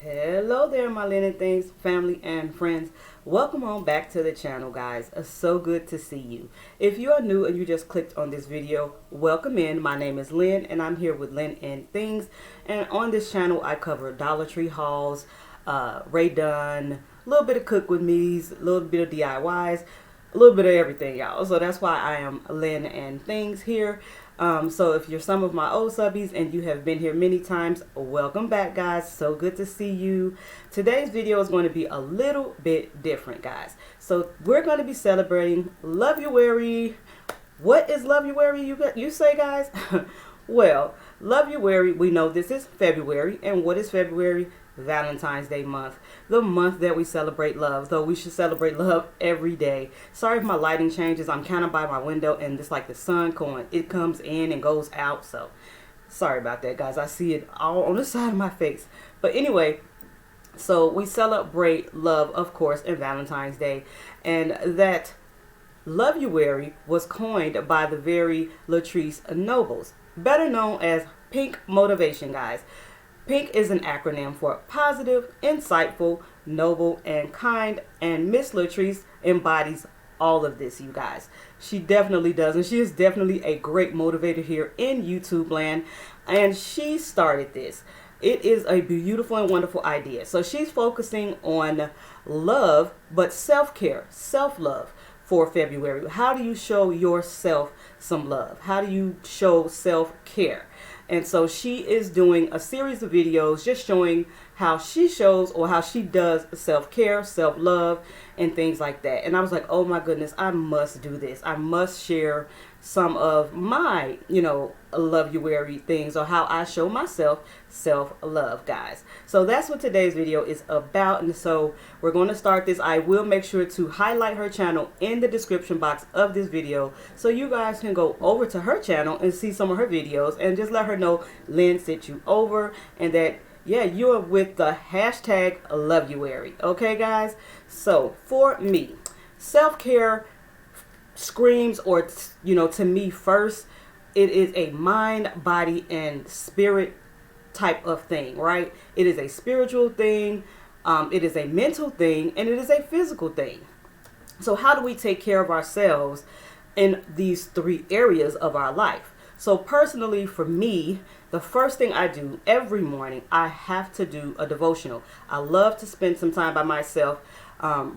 Hello there, my Lynn N Things family and friends. Welcome on back to the channel, guys. It's so good to see you. If you are new and you just clicked on this video, welcome in. My name is Lynn and I'm here with Lynn N Things. And on this channel, I cover Dollar Tree hauls, Ray Dunn, a little bit of cook with me's, a little bit of DIYs, a little bit of everything, y'all. So that's why I am Lynn N Things here. So if you're some of my old subbies and you have been here many times, welcome back, guys. So good to see you. Today's video is going to be a little bit different, guys. So we're going to be celebrating Love-uary. What is Love-uary, you say, guys? Well, Love-uary, we know this is February. And what is February? Valentine's Day month, the month that we celebrate love, though we should celebrate love every day. Sorry if my lighting changes. I'm kind of by my window and it's like the sun it comes in and goes out, so sorry about that, guys. I see it all on the side of my face. But anyway, so we celebrate love, of course, in Valentine's Day, and that Love-uary was coined by the very Latrice Nobles, better known as Pink Motivation, guys. Pink is an acronym for positive, insightful, noble, and kind. And Miss Latrice embodies all of this, you guys. She definitely does. And she is definitely a great motivator here in YouTube land. And she started this. It is a beautiful and wonderful idea. So she's focusing on love, but self-care, self-love for February. How do you show yourself some love? How do you show self-care? And so she is doing a series of videos just showing how she shows or how she does self-care, self-love, and things like that. And I was like, oh my goodness, I must do this. I must share some of my, Love-uary things, or how I show myself self-love, guys. So that's what today's video is about. And so we're going to start this. I will make sure to highlight her channel in the description box of this video so you guys can go over to her channel and see some of her videos and just let her know Lynn sent you over and that, yeah, you're with the hashtag Love-uary. Okay, guys? So for me, self-care screams, or, to me first, it is a mind, body, and spirit type of thing, right? It is a spiritual thing, it is a mental thing, and it is a physical thing. So how do we take care of ourselves in these three areas of our life? So personally, for me, the first thing I do every morning, I have to do a devotional. I love to spend some time by myself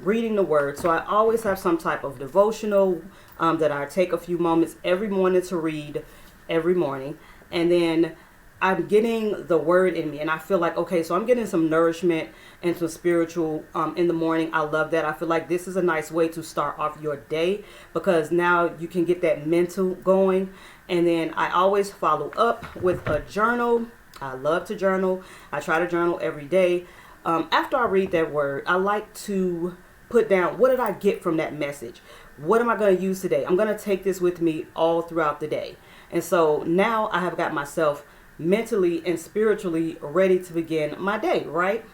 reading the word. So I always have some type of devotional that I take a few moments every morning to read every morning. And then I'm getting the word in me and I feel like, okay, so I'm getting some nourishment and some spiritual in the morning. I love that. I feel like this is a nice way to start off your day because now you can get that mental going. And then I always follow up with a journal. I love to journal. I try to journal every day. After I read that word, I like to put down, what did I get from that message? What am I going to use today? I'm going to take this with me all throughout the day. And so now I have got myself mentally and spiritually ready to begin my day, right?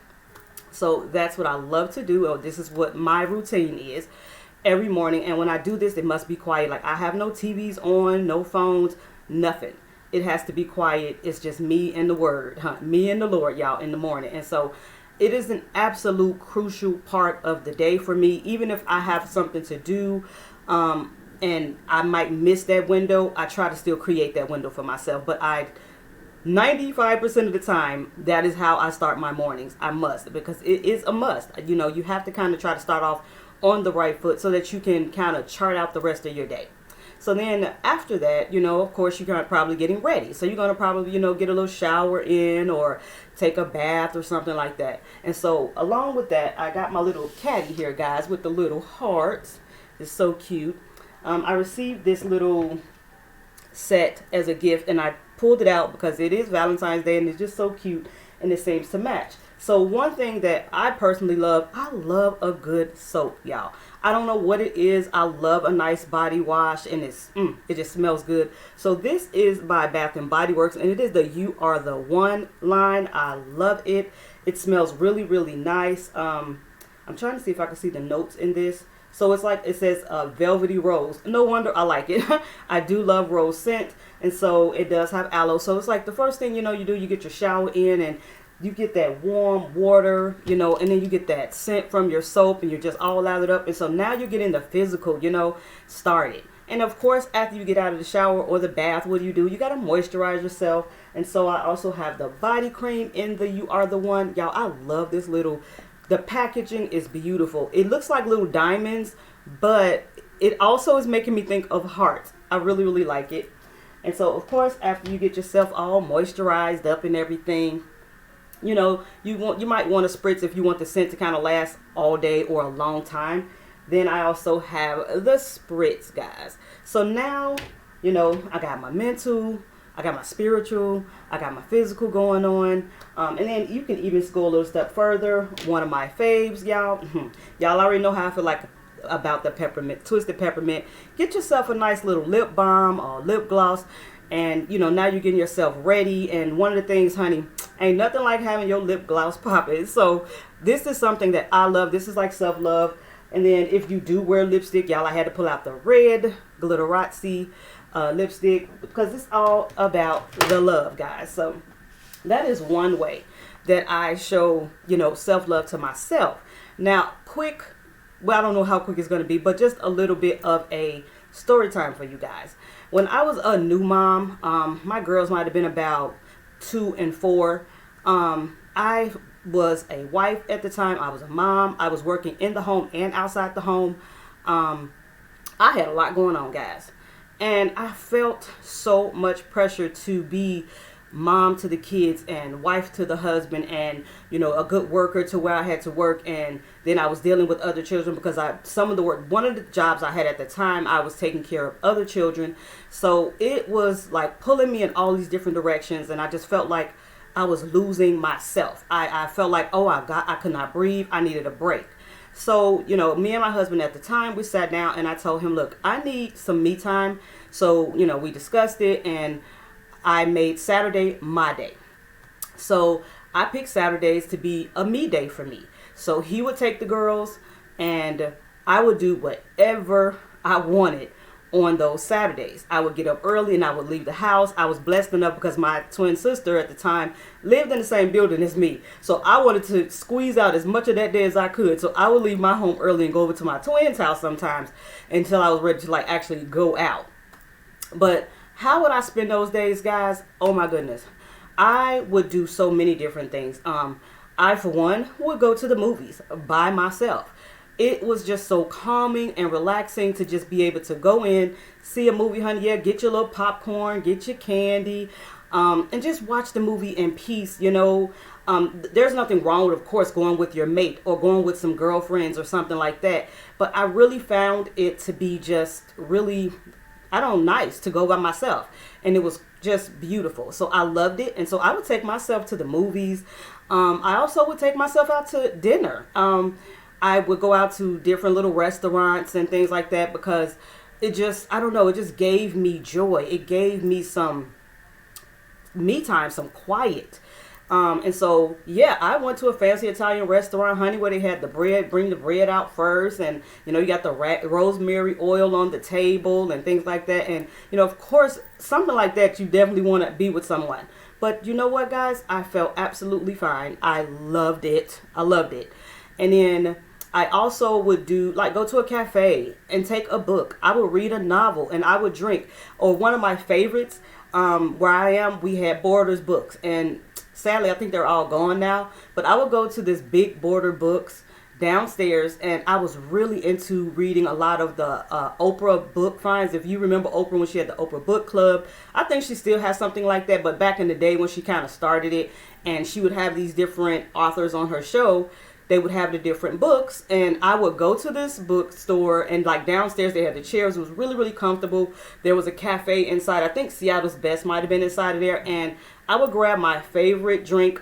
So that's what I love to do. Oh, this is what my routine is every morning. And when I do this, it must be quiet. Like I have no TVs on, no phones, nothing. It has to be quiet. It's just me and the word, me and the Lord, y'all, in the morning. And so it is an absolute crucial part of the day for me. Even if I have something to do and I might miss that window, I try to still create that window for myself. But 95% of the time, that is how I start my mornings. I must, because it is a must. You have to kind of try to start off on the right foot so that you can kind of chart out the rest of your day. So then after that, of course, you're probably getting ready. So you're going to probably, get a little shower in or take a bath or something like that. And so along with that, I got my little caddy here, guys, with the little hearts. It's so cute. I received this little set as a gift and I pulled it out because it is Valentine's Day and it's just so cute and it seems to match. So one thing that I personally love, I love a good soap, y'all. I don't know what it is. I love a nice body wash and it just smells good. So this is by Bath and Body Works and it is the You Are the One line. I love it. It smells really, really nice. I'm trying to see if I can see the notes in this. So it's like, it says velvety rose. No wonder I like it. I do love rose scent. And so it does have aloe. So it's like the first thing you do, you get your shower in and you get that warm water, and then you get that scent from your soap and you're just all lathered up. And so now you're getting the physical, started. And of course, after you get out of the shower or the bath, what do? You got to moisturize yourself. And so I also have the body cream in the You Are The One. Y'all, I love this the packaging is beautiful. It looks like little diamonds, but it also is making me think of hearts. I really, really like it. And so, of course, after you get yourself all moisturized up and everything, you might want to spritz if you want the scent to kind of last all day or a long time. Then I also have the spritz, guys. So now, I got my mental, I got my spiritual, I got my physical going on. And then you can even go a little step further. One of my faves, y'all. Y'all already know how I feel like about the peppermint, twisted peppermint. Get yourself a nice little lip balm or lip gloss. And, now you're getting yourself ready. And one of the things, honey, ain't nothing like having your lip gloss popping. So this is something that I love. This is like self-love. And then if you do wear lipstick, y'all, I had to pull out the red Glitterazzi lipstick because it's all about the love, guys. So that is one way that I show, self-love to myself. Now, I don't know how quick it's going to be, but just a little bit of a story time for you guys. When I was a new mom, my girls might have been about 2 and 4. I was a wife at the time. I was a mom. I was working in the home and outside the home. I had a lot going on, guys. And I felt so much pressure to be mom to the kids and wife to the husband and, a good worker to where I had to work. And then I was dealing with other children because one of the jobs I had at the time, I was taking care of other children. So it was like pulling me in all these different directions. And I just felt like I was losing myself. I felt like, I could not breathe. I needed a break. So, me and my husband at the time, we sat down and I told him, look, I need some me time. So, we discussed it and I made Saturday my day. So I picked Saturdays to be a me day for me. So he would take the girls and I would do whatever I wanted on those Saturdays. I would get up early and I would leave the house. I was blessed enough because my twin sister at the time lived in the same building as me. So I wanted to squeeze out as much of that day as I could. So I would leave my home early and go over to my twin's house sometimes until I was ready to actually go out. But how would I spend those days, guys? Oh my goodness. I would do so many different things. I, for one, would go to the movies by myself. It was just so calming and relaxing to just be able to go in, see a movie, honey. Yeah, get your little popcorn, get your candy, and just watch the movie in peace, There's nothing wrong with, of course, going with your mate or going with some girlfriends or something like that. But I really found it to be just really, nice to go by myself. And it was just beautiful. So I loved it. And so I would take myself to the movies. I also would take myself out to dinner. I would go out to different little restaurants and things like that because it just, it just gave me joy. It gave me some me time, some quiet. And so, yeah, I went to a fancy Italian restaurant, honey, where they had the bread, bring the bread out first. And, you got the rosemary oil on the table and things like that. And, of course, something like that, you definitely want to be with someone. But you know what, guys? I felt absolutely fine. I loved it. And then I also would go to a cafe and take a book. I would read a novel and I would drink. Or one of my favorites, where I am, we had Borders books. And sadly, I think they're all gone now. But I would go to this big Border books downstairs, and I was really into reading a lot of the Oprah book finds. If you remember Oprah when she had the Oprah Book Club, I think she still has something like that. But back in the day when she kind of started it, and she would have these different authors on her show, they would have the different books, and I would go to this bookstore, and downstairs they had the chairs. It was really, really comfortable. There was a cafe inside. I think Seattle's Best might have been inside of there, and I would grab my favorite drink,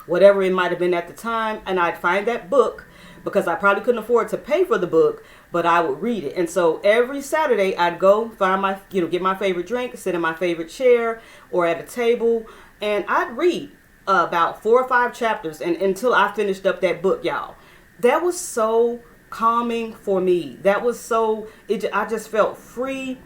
whatever it might have been at the time, and I'd find that book because I probably couldn't afford to pay for the book, but I would read it. And so every Saturday I'd go find my, get my favorite drink, sit in my favorite chair or at a table, and I'd read about 4 or 5 chapters and until I finished up that book, y'all. That was so calming for me. That was so, I just felt free.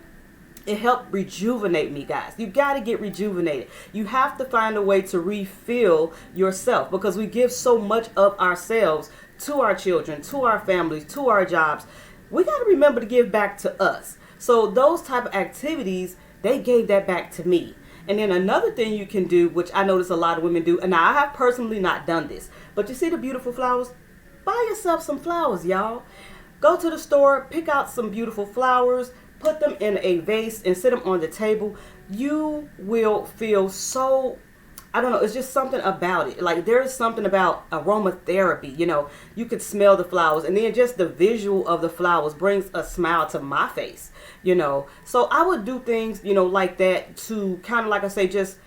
It helped rejuvenate me, guys. You got to get rejuvenated. You have to find a way to refill yourself, because we give so much of ourselves to our children, to our families, to our jobs. We got to remember to give back to us. So those type of activities, they gave that back to me. And then another thing you can do, which I notice a lot of women do, and I have personally not done this, but you see the beautiful flowers? Buy yourself some flowers, y'all. Go to the store, pick out some beautiful flowers, put them in a vase and sit them on the table. You will feel so, I don't know, it's just something about it. Like, there's something about aromatherapy, you know. You could smell the flowers, and then just the visual of the flowers brings a smile to my face, you know. So I would do things, you know, like that to kind of, like I say, just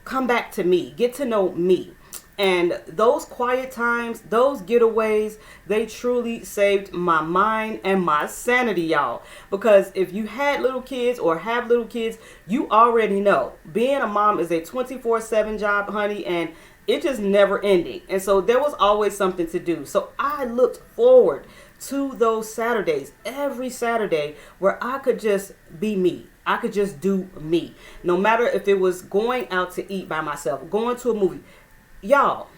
come back to me, get to know me. And those quiet times, those getaways, they truly saved my mind and my sanity, y'all. Because if you had little kids or have little kids, you already know being a mom is a 24/7 job, honey, and it just never ending. And so there was always something to do. So I looked forward to those Saturdays, every Saturday, where I could just be me. I could just do me. No matter if it was going out to eat by myself, going to a movie. Y'all,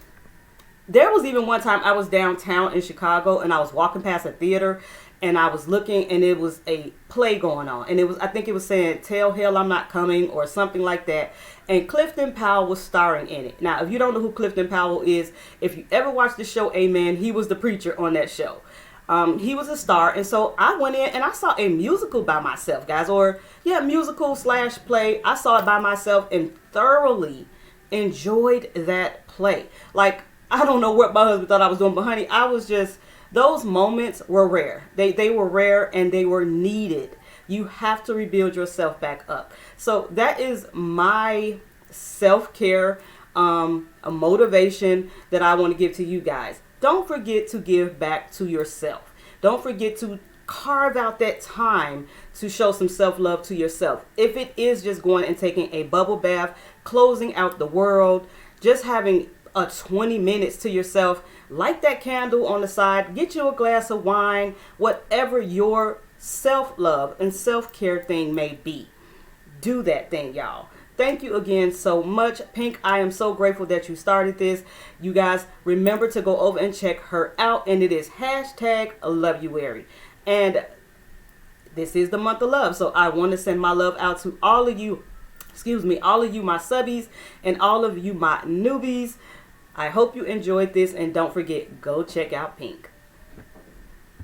there was even one time I was downtown in Chicago and I was walking past a theater and I was looking and it was a play going on. And it was, I think it was saying, "Tell Hell I'm Not Coming" or something like that. And Clifton Powell was starring in it. Now, if you don't know who Clifton Powell is, if you ever watched the show Amen, he was the preacher on that show. He was a star. And so I went in and I saw a musical by myself, guys. Or, yeah, musical / play. I saw it by myself and thoroughly enjoyed that play. Like, I don't know what my husband thought I was doing, but honey, I was just, those moments were rare. They were rare and they were needed. You have to rebuild yourself back up. So that is my self-care, a motivation that I want to give to you guys. Don't forget to give back to yourself. Don't forget to carve out that time to show some self-love to yourself. If it is just going and taking a bubble bath, closing out the world, just having a 20 minutes to yourself, light that candle on the side, get you a glass of wine, whatever your self-love and self-care thing may be. Do that thing, y'all. Thank you again so much. Pink, I am so grateful that you started this. You guys, remember to go over and check her out, and it is #LoveYouAry. And this is the month of love. So I want to send my love out to all of you, all of you, my subbies, and all of you, my newbies. I hope you enjoyed this. And don't forget, go check out Pink.